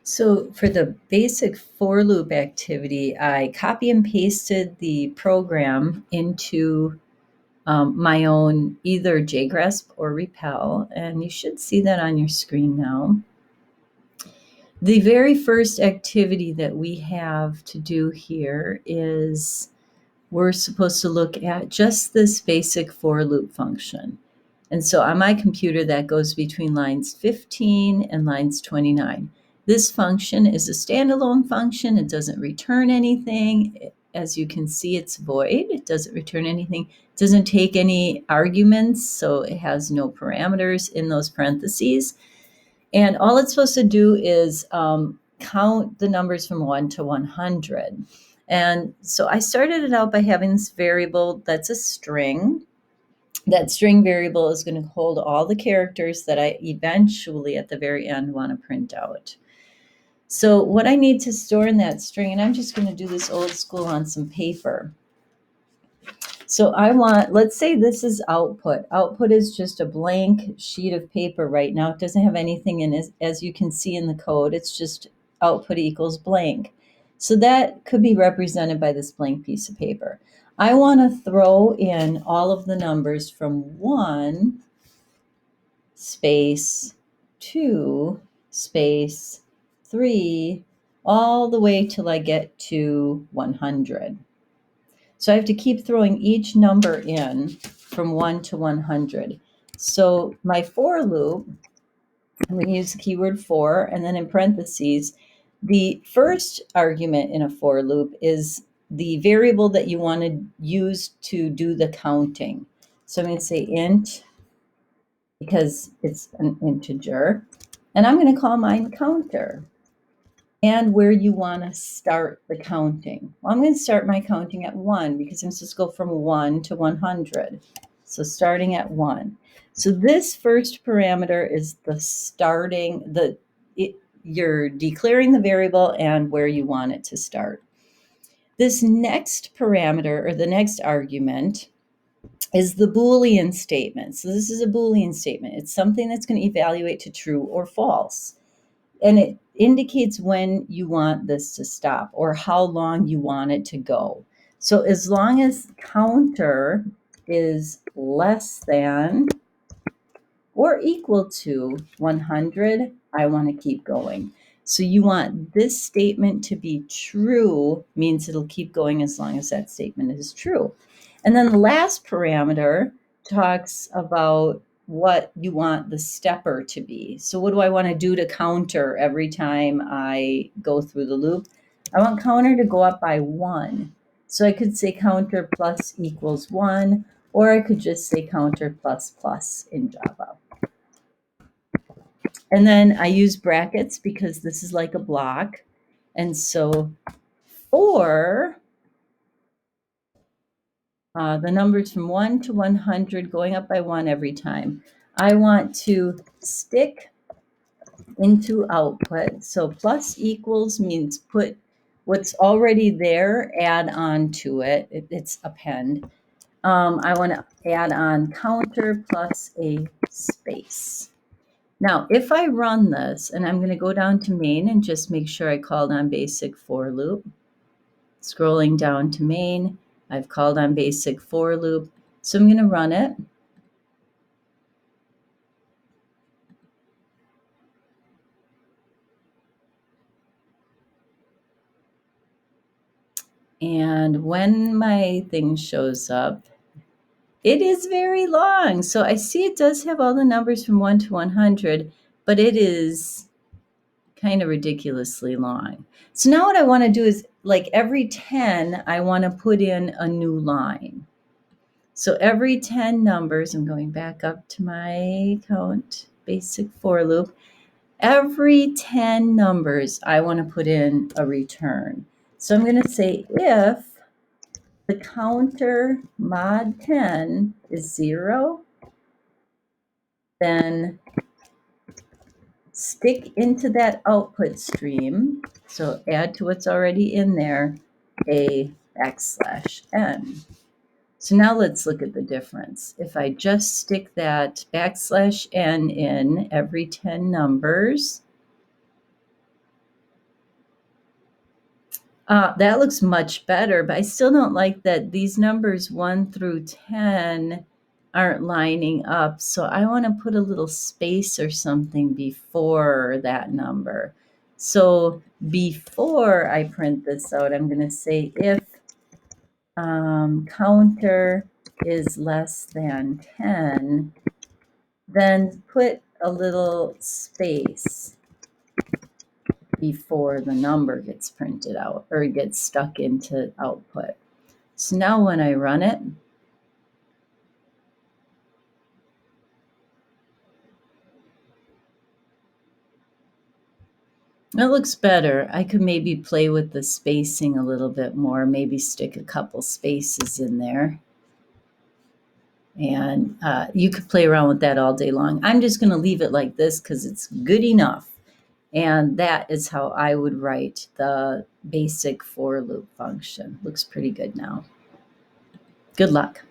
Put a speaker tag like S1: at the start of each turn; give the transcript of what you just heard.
S1: So for the basic for loop activity, I copy and pasted the program into my own either JGrasp or Repel, and you should see that on your screen now. The very first activity that we have to do here is we're supposed to look at just this basic for loop function. And so on my computer, that goes between lines 15 and lines 29. This function is a standalone function. It doesn't return anything. As you can see, it's void. It doesn't return anything. It doesn't take any arguments, so it has no parameters in those parentheses. And all it's supposed to do is count the numbers from 1 to 100. And so I started it out by having this variable that's a string. That string variable is going to hold all the characters that I eventually at the very end want to print out. So what I need to store in that string, and I'm just going to do this old school on some paper. So I want, let's say this is output. Output is just a blank sheet of paper right now. It doesn't have anything in it, as you can see in the code. It's just output equals blank. So that could be represented by this blank piece of paper. I want to throw in all of the numbers from 1 space 2 space 3 all the way till I get to 100. So I have to keep throwing each number in from 1 to 100. So my for loop, I'm going to use the keyword for, and then in parentheses, the first argument in a for loop is the variable that you want to use to do the counting. So I'm going to say int, because it's an integer, and I'm going to call mine counter. And where you want to start the counting. Well, I'm going to start my counting at 1 because I'm supposed to go from 1 to 100. So starting at 1. So this first parameter is the starting, you're declaring the variable and where you want it to start. This next parameter, or the next argument, is the Boolean statement. So this is a Boolean statement. It's something that's going to evaluate to true or false. And it indicates when you want this to stop or how long you want it to go. So as long as counter is less than or equal to 100, I want to keep going. So you want this statement to be true, means it'll keep going as long as that statement is true. And then the last parameter talks about what you want the stepper to be. So what do I want to do to counter every time I go through the loop? I want counter to go up by 1. So I could say counter plus equals 1, or I could just say counter plus plus in Java. And then I use brackets because this is like a block. And so for the numbers from 1 to 100 going up by 1 every time, I want to stick into output. So plus equals means put what's already there, add on to it. It's append. I want to add on counter plus a space. Now, if I run this, and I'm going to go down to main and just make sure I called on basic for loop. Scrolling down to main, I've called on basic for loop. So I'm going to run it. And when my thing shows up, it is very long. So I see it does have all the numbers from 1 to 100, but it is kind of ridiculously long. So now what I want to do is, like every 10, I want to put in a new line. So every 10 numbers, I'm going back up to my count, basic for loop. Every 10 numbers, I want to put in a return. So I'm going to say if the counter mod 10 is 0, then stick into that output stream. So add to what's already in there a \n. So now let's look at the difference. If I just stick that \n in every 10 numbers, That looks much better, but I still don't like that these numbers 1 through 10 aren't lining up. So I want to put a little space or something before that number. So before I print this out, I'm going to say if counter is less than 10, then put a little space before the number gets printed out or gets stuck into output. So now when I run it, it looks better. I could maybe play with the spacing a little bit more, maybe stick a couple spaces in there. And you could play around with that all day long. I'm just going to leave it like this because it's good enough. And that is how I would write the basic for loop function. Looks pretty good now. Good luck.